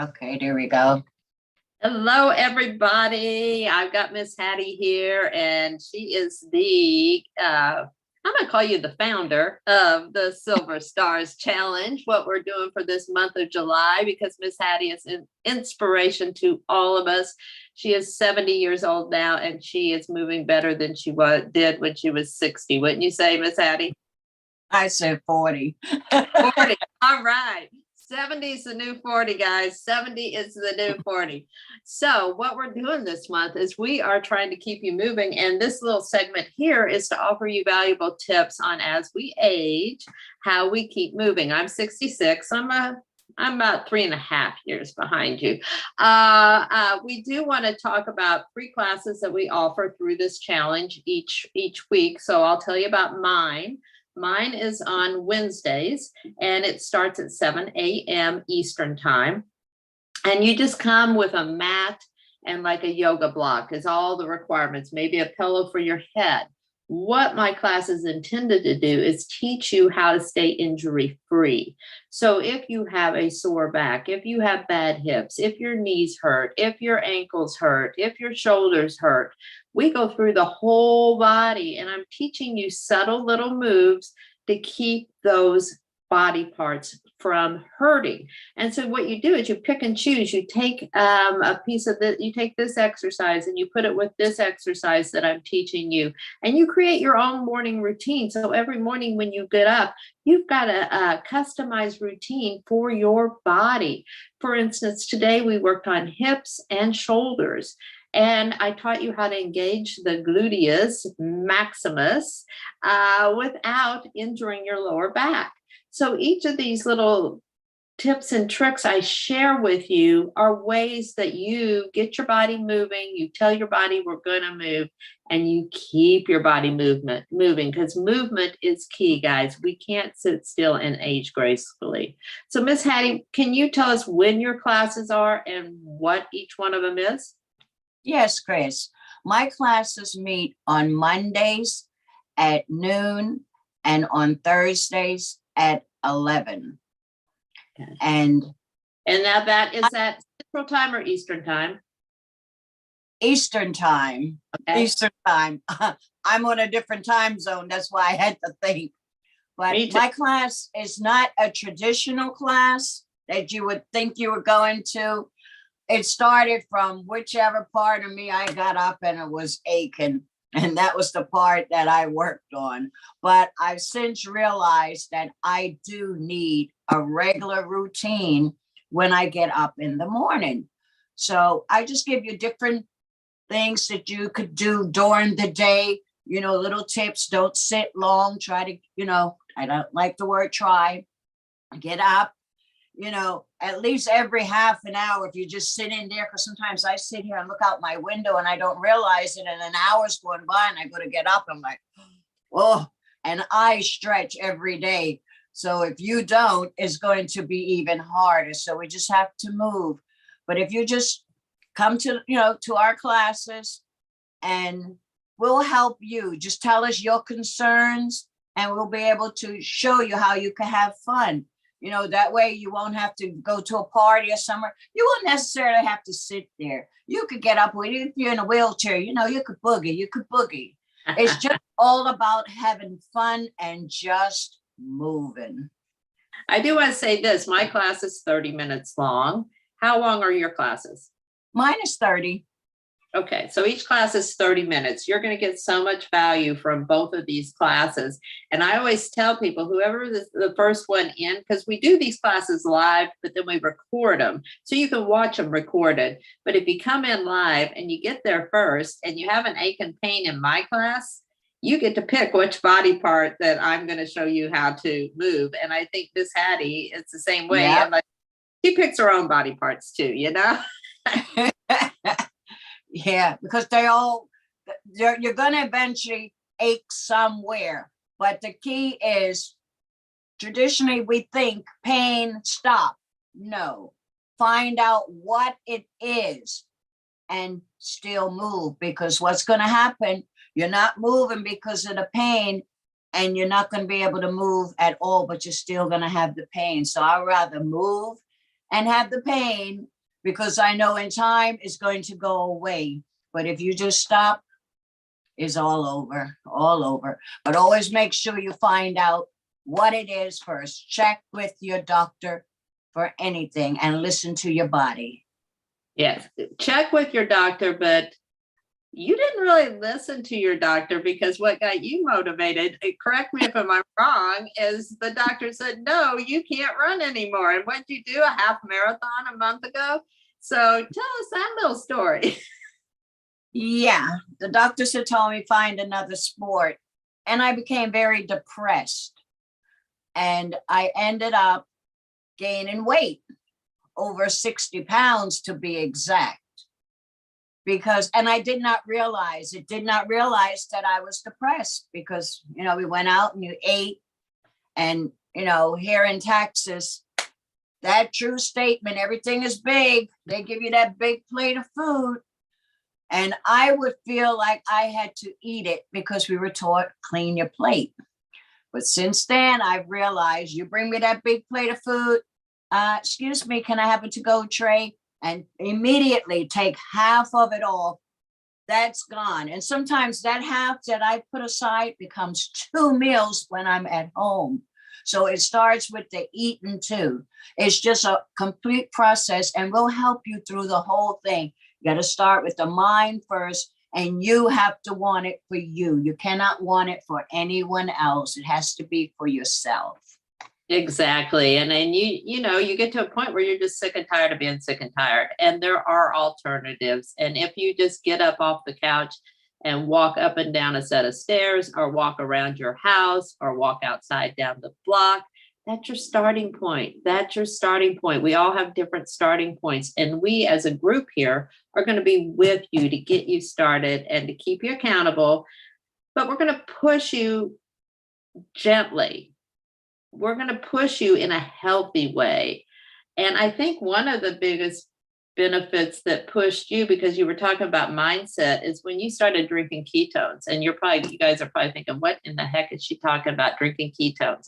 Okay, there we go. Hello, everybody. I've got Miss Hattie here, and she is I'm going to call you the founder of the Silver Stars Challenge, what we're doing for this month of July, because Miss Hattie is an inspiration to all of us. She is 70 years old now, and she is moving better than did when she was 60. Wouldn't you say, Miss Hattie? I said 40. 40. All right. 70 is the new 40, guys. 70 is the new 40. So what we're doing this month is we are trying to keep you moving. And this little segment here is to offer you valuable tips on, as we age, how we keep moving. I'm 66. I'm about 3.5 years behind you. We do want to talk about free classes that we offer through this challenge each week. So I'll tell you about mine. Mine is on Wednesdays, and it starts at 7 a.m. Eastern time. And you just come with a mat and like a yoga block is all the requirements, maybe a pillow for your head. What my class is intended to do is teach you how to stay injury free. So if you have a sore back, if you have bad hips, if your knees hurt, if your ankles hurt, if your shoulders hurt, we go through the whole body, and I'm teaching you subtle little moves to keep those body parts from hurting. And so what you do is you pick and choose. You take a piece of this, you take this exercise and you put it with this exercise that I'm teaching you, and you create your own morning routine. So every morning when you get up, you've got a customized routine for your body. For instance, today we worked on hips and shoulders. And I taught you how to engage the gluteus maximus without injuring your lower back. So each of these little tips and tricks I share with you are ways that you get your body moving. You tell your body we're going to move, and you keep your body moving, because movement is key, guys. We can't sit still and age gracefully. So Miss Hattie, can you tell us when your classes are and what each one of them is? Yes, Chris. My classes meet on Mondays at noon and on Thursdays at 11. Okay. And now that is at Central Time or Eastern Time? Eastern Time. Okay. Eastern Time. I'm on a different time zone. That's why I had to think. But my class is not a traditional class that you would think you were going to. It started from whichever part of me I got up and it was aching. And that was the part that I worked on. But I've since realized that I do need a regular routine when I get up in the morning. So I just give you different things that you could do during the day, little tips. Don't sit long. Try to, I don't like the word try. Get up, at least every half an hour. If you just sit in there, because sometimes I sit here and look out my window and I don't realize it, and an hour's going by and I go to get up, I'm like, oh, and I stretch every day. So if you don't, it's going to be even harder. So we just have to move. But if you just come to our classes, and we'll help you. Just tell us your concerns and we'll be able to show you how you can have fun. That way you won't have to go to a party or somewhere. You won't necessarily have to sit there. You could get up with it. If you're in a wheelchair, you could boogie. It's just all about having fun and just moving. I do want to say this. My class is 30 minutes long. How long are your classes? Mine is 30. Okay, so each class is 30 minutes. You're going to get so much value from both of these classes. And I always tell people, whoever is the first one in, because we do these classes live, but then we record them. So you can watch them recorded. But if you come in live and you get there first and you have an ache and pain in my class, you get to pick which body part that I'm going to show you how to move. And I think Miss Hattie, it's the same way. Yep. And like, she picks her own body parts too, Yeah, because you're going to eventually ache somewhere. But the key is, traditionally we think pain, stop. No, find out what it is and still move, because what's going to happen, you're not moving because of the pain, and you're not going to be able to move at all, but you're still going to have the pain. So I'd rather move and have the pain, because I know in time it's going to go away. But if you just stop, it's all over, all over. But always make sure you find out what it is first. Check with your doctor for anything and listen to your body. Yes, check with your doctor, but you didn't really listen to your doctor, because what got you motivated, correct me if I'm wrong, is the doctor said, no, you can't run anymore. And what did you do? A half marathon a month ago? So tell us that little story. Yeah, the doctors had told me find another sport, and I became very depressed. And I ended up gaining weight, over 60 pounds to be exact. Because, and I did not realize that I was depressed, because, we went out and you ate, and, here in Texas, that true statement, everything is big. They give you that big plate of food. And I would feel like I had to eat it, because we were taught clean your plate. But since then, I've realized, you bring me that big plate of food, excuse me, can I have a to-go tray? And immediately take half of it off. That's gone. And sometimes that half that I put aside becomes 2 meals when I'm at home. So it starts with the eating too. It's just a complete process, and we'll help you through the whole thing. You got to start with the mind first, and you have to want it for you. You cannot want it for anyone else. It has to be for yourself. Exactly. And then you get to a point where you're just sick and tired of being sick and tired. And there are alternatives. And if you just get up off the couch and walk up and down a set of stairs, or walk around your house, or walk outside down the block, that's your starting point. That's your starting point. We all have different starting points. And we as a group here are going to be with you to get you started and to keep you accountable. But we're going to push you gently. We're going to push you in a healthy way. And I think one of the biggest benefits that pushed you, because you were talking about mindset, is when you started drinking ketones. And you guys are probably thinking, what in the heck is she talking about, drinking ketones?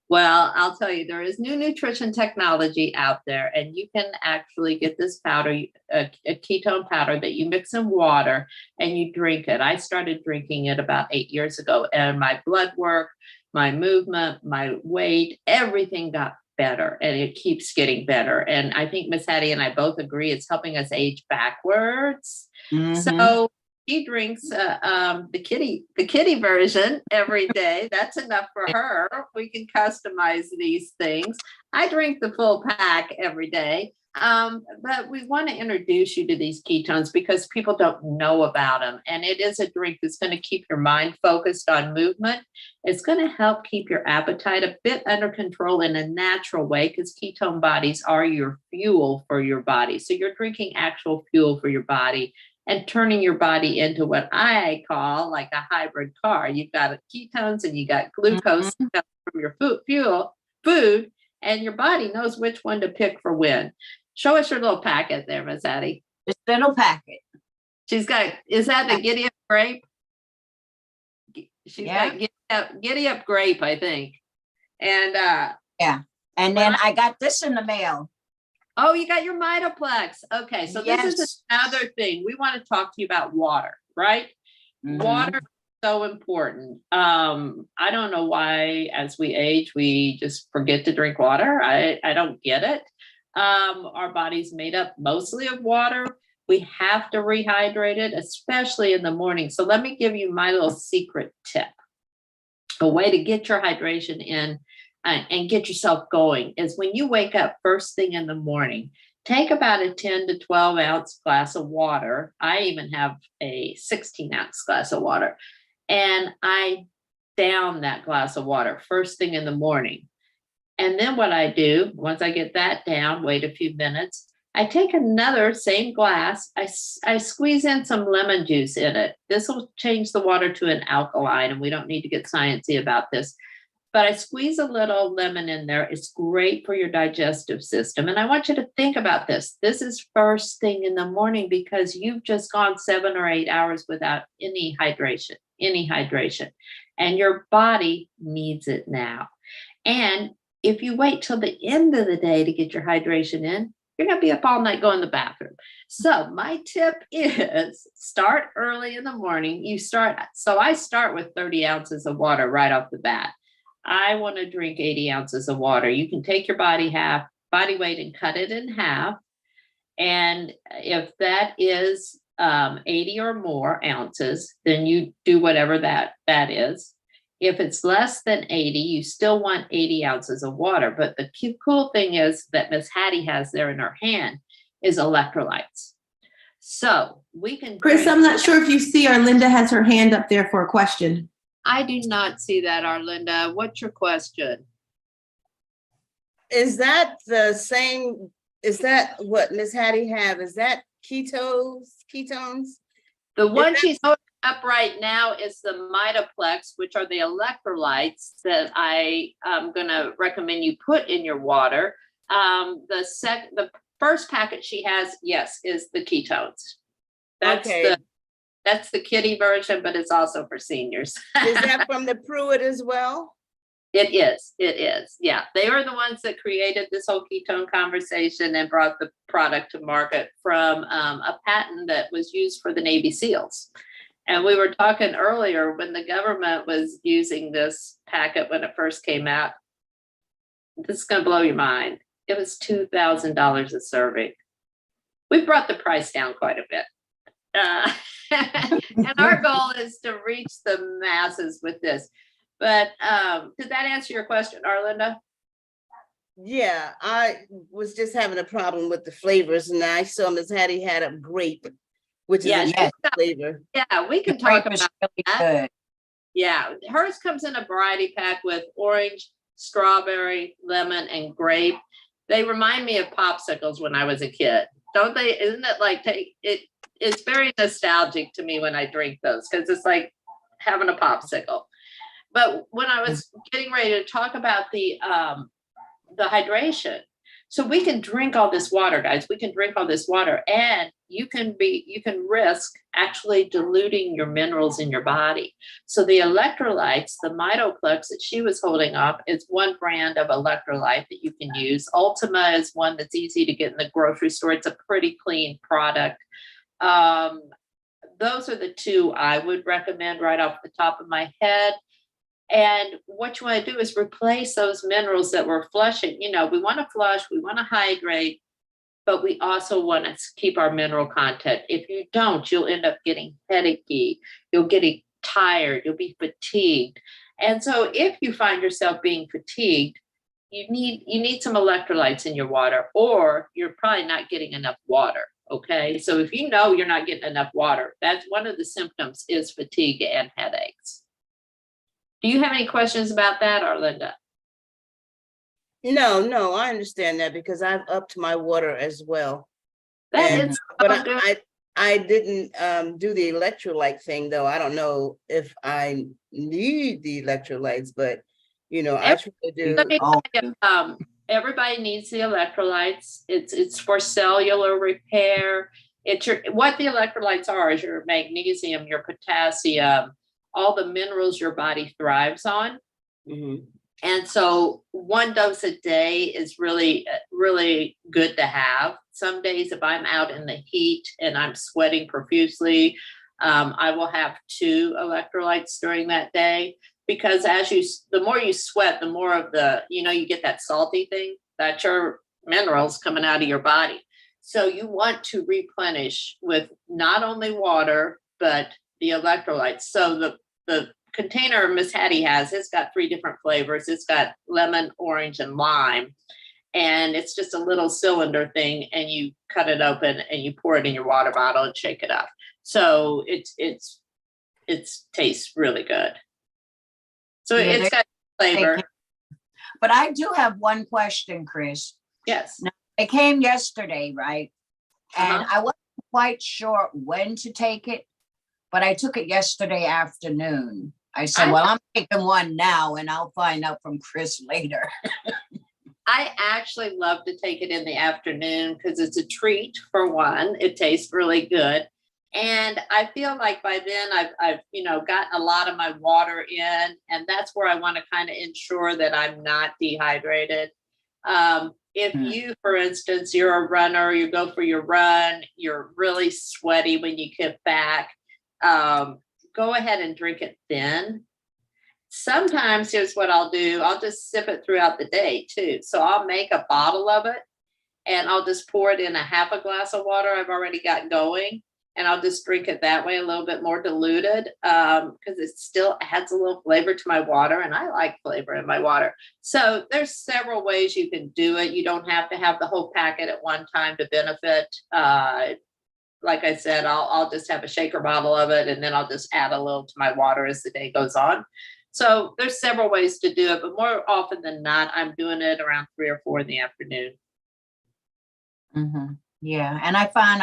Well, I'll tell you, there is new nutrition technology out there, and you can actually get this powder, a ketone powder that you mix in water and you drink it. I started drinking it about 8 years ago, and my blood work, my movement, my weight, everything got better, and it keeps getting better. And I think Miss Hattie and I both agree it's helping us age backwards. Mm-hmm. So she drinks the kitty version every day. That's enough for her. We can customize these things. I drink the full pack every day. But we want to introduce you to these ketones, because people don't know about them. And it is a drink that's going to keep your mind focused on movement. It's going to help keep your appetite a bit under control in a natural way, because ketone bodies are your fuel for your body. So you're drinking actual fuel for your body and turning your body into what I call like a hybrid car. You've got ketones and you got glucose from your food, and your body knows which one to pick for when. Show us your little packet there, Miss Hattie. This little packet. She's got, is that the Giddy Up grape? She's got Giddy Up grape, I think. And yeah. And then I got this in the mail. Oh, you got your Mitoplex. Okay, so this is another thing. We want to talk to you about water, right? Mm-hmm. Water is so important. I don't know why, as we age, we just forget to drink water. I don't get it. Our body's made up mostly of water. We have to rehydrate it, especially in the morning. So let me give you my little secret tip. A way to get your hydration in and get yourself going is when you wake up first thing in the morning, take about a 10 to 12 ounce glass of water. I even have a 16 ounce glass of water, and I down that glass of water first thing in the morning. And then what I do, once I get that down, wait a few minutes, I take another same glass, I squeeze in some lemon juice in it. This will change the water to an alkaline, and we don't need to get sciencey about this. But I squeeze a little lemon in there. It's great for your digestive system. And I want you to think about this. This is first thing in the morning, because you've just gone 7 or 8 hours without any hydration. And your body needs it now. And If you wait till the end of the day to get your hydration in, you're going to be up all night going to the bathroom. So my tip is start early in the morning. So I start with 30 ounces of water right off the bat. I want to drink 80 ounces of water. You can take your body weight and cut it in half. And if that is 80 or more ounces, then you do whatever that is. If it's less than 80, you still want 80 ounces of water. But the cool thing is that Miss Hattie has there in her hand is electrolytes. So we can. Chris, I'm not sure if you see Arlinda has her hand up there for a question. I do not see that, Arlinda. What's your question? Is that the same? Is that what Miss Hattie have? Is that ketones? The one she's holding up right now is the Mitoplex, which are the electrolytes that I am going to recommend you put in your water. The first packet she has, yes, is the ketones. That's the kiddie version, but it's also for seniors. Is that from the Pruitt as well? It is. Yeah. They are the ones that created this whole ketone conversation and brought the product to market from a patent that was used for the Navy SEALs. And we were talking earlier when the government was using this packet when it first came out. This is going to blow your mind. It was $2,000 a serving. We brought the price down quite a bit. And our goal is to reach the masses with this. But did that answer your question, Arlinda? Yeah, I was just having a problem with the flavors, and I saw Miss Hattie had a grape, which is a good flavor. Yeah, we can talk about that. Good. Yeah, hers comes in a variety pack with orange, strawberry, lemon, and grape. They remind me of popsicles when I was a kid, don't they? Isn't it like it's very nostalgic to me when I drink those because it's like having a popsicle. But when I was getting ready to talk about the hydration, so we can drink all this water, guys. We can drink all this water, and you can risk actually diluting your minerals in your body. So the electrolytes, the Mitoplex that she was holding up, is one brand of electrolyte that you can use. Ultima is one that's easy to get in the grocery store. It's a pretty clean product. Those are the two I would recommend right off the top of my head. And what you want to do is replace those minerals that we're flushing. You know, we want to flush, we want to hydrate, but we also want to keep our mineral content. If you don't, you'll end up getting headachy, you'll get tired, you'll be fatigued. And so if you find yourself being fatigued, you need some electrolytes in your water, or you're probably not getting enough water. Okay. So if you know you're not getting enough water, that's one of the symptoms is fatigue and headaches. Do you have any questions about that, Arlinda? No, I understand that because I've upped my water as well. But I didn't do the electrolyte thing though. I don't know if I need the electrolytes, but you know, I try to do. Everybody needs the electrolytes. It's for cellular repair. What the electrolytes are is your magnesium, your potassium, all the minerals your body thrives on. Mm-hmm. And so one dose a day is really, really good to have. Some days if I'm out in the heat and I'm sweating profusely, I will have 2 electrolytes during that day, because the more you sweat, the more of you get that salty thing, that's your minerals coming out of your body. So you want to replenish with not only water, but the electrolytes. So the container Miss Hattie has, it's got 3 different flavors. It's got lemon, orange, and lime. And it's just a little cylinder thing, and you cut it open and you pour it in your water bottle and shake it up. So it tastes really good. So it's got flavor. But I do have one question, Chris. Yes. Now, it came yesterday, right? And I wasn't quite sure when to take it, but I took it yesterday afternoon. I said, well, I'm taking one now and I'll find out from Chris later. I actually love to take it in the afternoon because it's a treat for one. It tastes really good. And I feel like by then I've gotten a lot of my water in, and that's where I want to kind of ensure that I'm not dehydrated. If you, for instance, you're a runner, you go for your run, you're really sweaty when you get back, go ahead and drink it thin. Sometimes here's what I'll do. I'll just sip it throughout the day too. So I'll make a bottle of it and I'll just pour it in a half a glass of water I've already got going. And I'll just drink it that way, a little bit more diluted, because it still adds a little flavor to my water, and I like flavor in my water. So there's several ways you can do it. You don't have to have the whole packet at one time to benefit. Like I said, I'll just have a shaker bottle of it, and then I'll just add a little to my water as the day goes on. So there's several ways to do it, but more often than not, I'm doing it around 3 or 4 in the afternoon. Mm-hmm. Yeah, and I find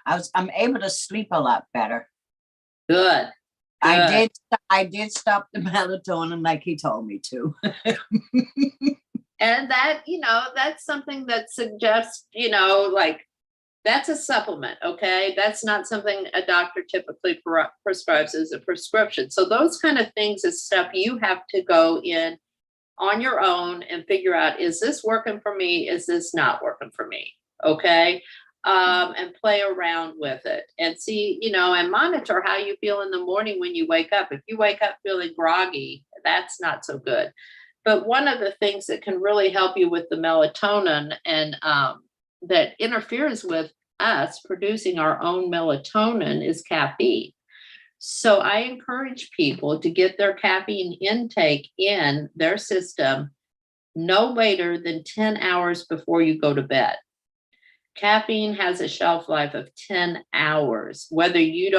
I'm able to sleep a lot better. Good. I did stop the melatonin like he told me to. And that, that's something that suggests, like that's a supplement. Okay. That's not something a doctor typically prescribes as a prescription. So those kind of things is stuff you have to go in on your own and figure out, is this working for me? Is this not working for me? Okay. And play around with it and see, and monitor how you feel in the morning when you wake up. If you wake up feeling groggy, that's not so good. But one of the things that can really help you with the melatonin and that interferes with us producing our own melatonin is caffeine. So I encourage people to get their caffeine intake in their system no later than 10 hours before you go to bed. Caffeine has a shelf life of 10 hours. Whether you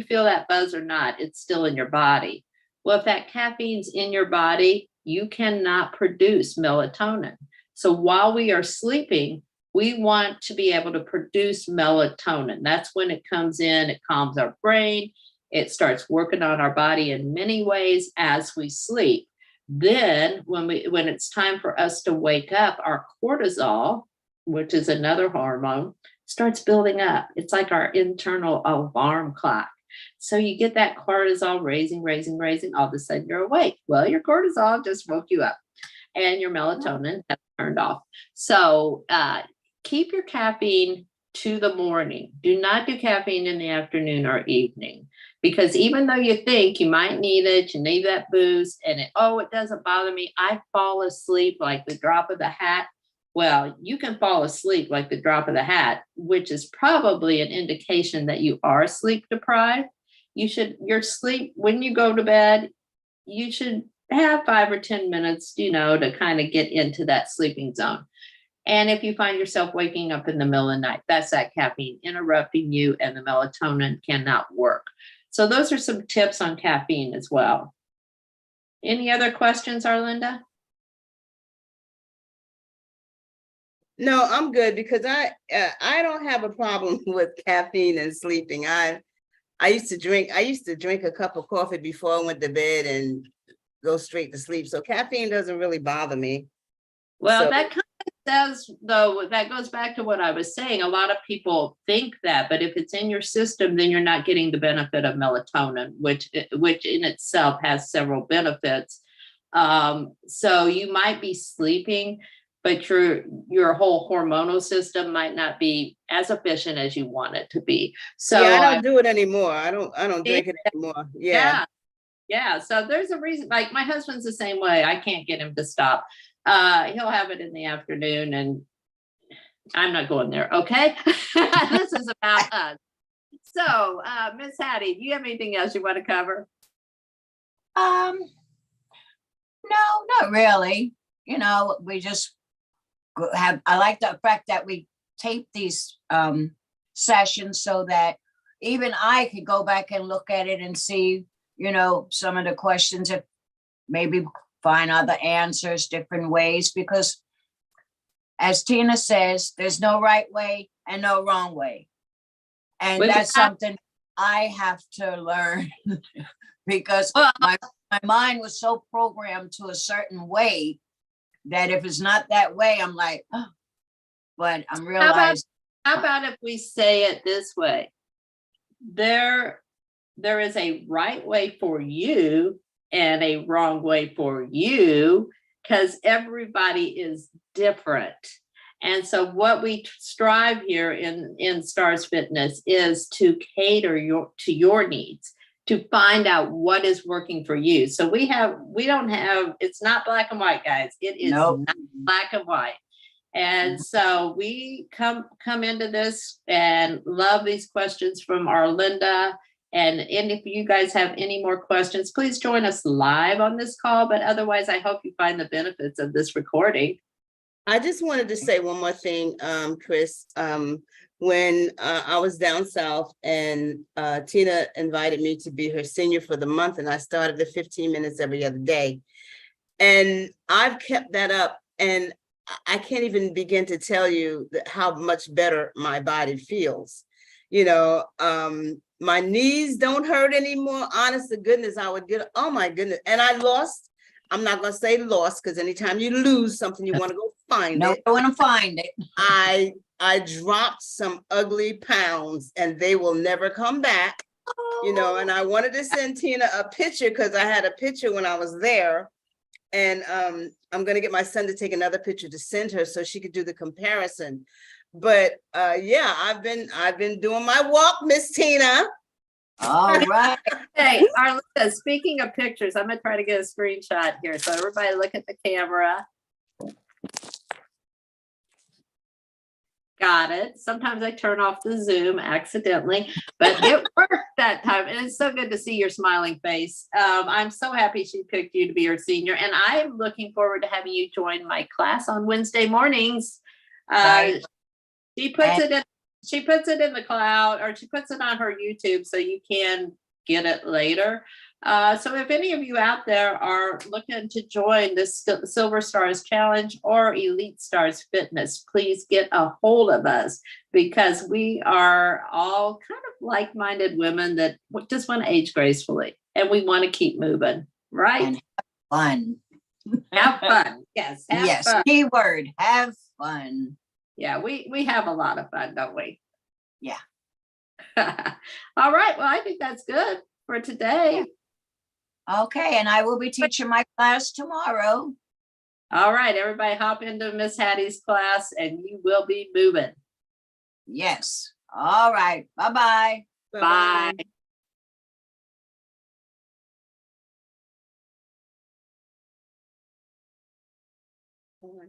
feel that buzz or not, it's still in your body. Well, if that caffeine's in your body, you cannot produce melatonin. So while we are sleeping, we want to be able to produce melatonin. That's when it comes in, it calms our brain, it starts working on our body in many ways as we sleep. Then when it's time for us to wake up, our cortisol, which is another hormone, starts building up. It's like our internal alarm clock. So you get that cortisol raising. All of a sudden you're awake. Well, your cortisol just woke you up and your melatonin has turned off. So keep your caffeine to the morning. Do not do caffeine in the afternoon or evening, because even though you think you might need it, you need that boost and it doesn't bother me. I fall asleep like the drop of the hat. Well, you can fall asleep like the drop of the hat, which is probably an indication that you are sleep deprived. Your sleep, when you go to bed, you should have 5 or 10 minutes, to kind of get into that sleeping zone. And if you find yourself waking up in the middle of the night, that's that caffeine interrupting you and the melatonin cannot work. So those are some tips on caffeine as well. Any other questions, Arlinda? No, I'm good because I don't have a problem with caffeine and sleeping. I used to drink a cup of coffee before I went to bed and go straight to sleep. So caffeine doesn't really bother me. Well, that kind of says, though, that goes back to what I was saying. A lot of people think that, but if it's in your system, then you're not getting the benefit of melatonin, which in itself has several benefits. So you might be sleeping, but your whole hormonal system might not be as efficient as you want it to be. So yeah, I don't do it anymore. I don't drink it anymore. Yeah. So there's a reason. Like my husband's the same way. I can't get him to stop. He'll have it in the afternoon, and I'm not going there. Okay, this is about us. So, Miss Hattie, do you have anything else you want to cover? No, not really. We just I like the fact that we tape these sessions so that even I could go back and look at it and see, some of the questions, if maybe find other answers, different ways, because as Tina says, there's no right way and no wrong way. And that's something I have to learn because my mind was so programmed to a certain way that if it's not that way, I'm like, oh, but I'm realizing. How about if we say it this way? there is a right way for you and a wrong way for you, because everybody is different. And so what we strive here in Starz Fitness is to cater to your needs, to find out what is working for you. So it's not black and white, guys. It is Nope. not black and white. And so we come into this and love these questions from our Linda. And if you guys have any more questions, please join us live on this call. But otherwise, I hope you find the benefits of this recording. I just wanted to say one more thing, Chris. When I was down south and Tina invited me to be her senior for the month, and I started the 15 minutes every other day. And I've kept that up, and I can't even begin to tell you how much better my body feels. You know, my knees don't hurt anymore. Honest to goodness, I would get, oh my goodness. And I lost, I'm not going to say lost, because anytime you lose something, you want to go find No, it. I want to find it. I dropped some ugly pounds and they will never come back, you know, and I wanted to send Tina a picture because I had a picture when I was there. And I'm going to get my son to take another picture to send her so she could do the comparison. But yeah, I've been doing my walk, Miss Tina. All right. Hey, Arletta, speaking of pictures, I'm going to try to get a screenshot here. So everybody look at the camera. Got it. Sometimes I turn off the Zoom accidentally, but it worked that time. And it's so good to see your smiling face. I'm so happy she picked you to be her senior. And I'm looking forward to having you join my class on Wednesday mornings. Right. She puts it in the cloud, or she puts it on her YouTube so you can get it later. So if any of you out there are looking to join this Silver Stars Challenge or Elite Stars Fitness, please get a hold of us, because we are all kind of like-minded women that just want to age gracefully, and we want to keep moving, right? And fun. Have fun. Yes. Have fun. Keyword, have fun. Yeah, we have a lot of fun, don't we? Yeah. All right. Well, I think that's good for today. Okay, and I will be teaching my class tomorrow. All right, everybody hop into Miss Hattie's class and you will be moving. Yes. All right. Bye-bye. Bye. Bye.